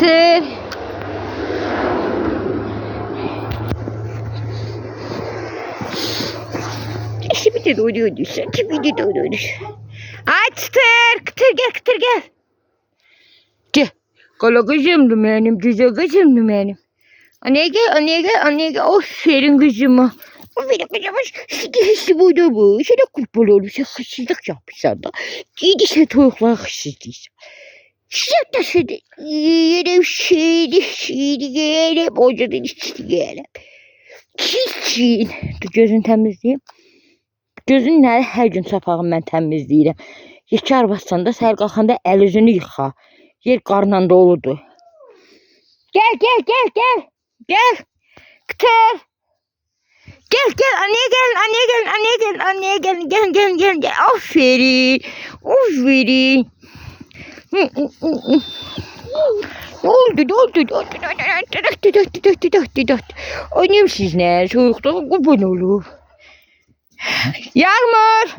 Kıtır. Şimdi de doyuyordu. Şimdi de doyuyordu. Ay Kıtır. Kıtır gel, Kıtır gel. Gel. Kala kızımdı benim. Güzel kızımdı benim. Anneye gel, anneye gel, anneye gel. Aferin kızıma. Aferin kızıma. Hırsız buydu bu. Şöyle kurban olur. Sen hırsızlık yapmışsan da. Giydi sen tavuklar hırsız değilsin. Sen de seni yerim şeydi yerim. Hocanın içini yerim. Çiçin. Dur gözünü temizleyeyim. Gözünü her gün sapağım ben temizleyirəm. Yekar basanda, səhər qalxanda əl üzünü yıxa. Yer qarnında doludur. Gel, gel, gel, gel. Gel. Kıtır. Gel, gel. Anneye gel, anneye gel, anneye gel, anneye gel. Gel, gel, gel, gel. Aferin. Aferin. Ne oldu, ne oldu, ne oldu? Annem siz ne? Soğukta kurban olur. Yağmur.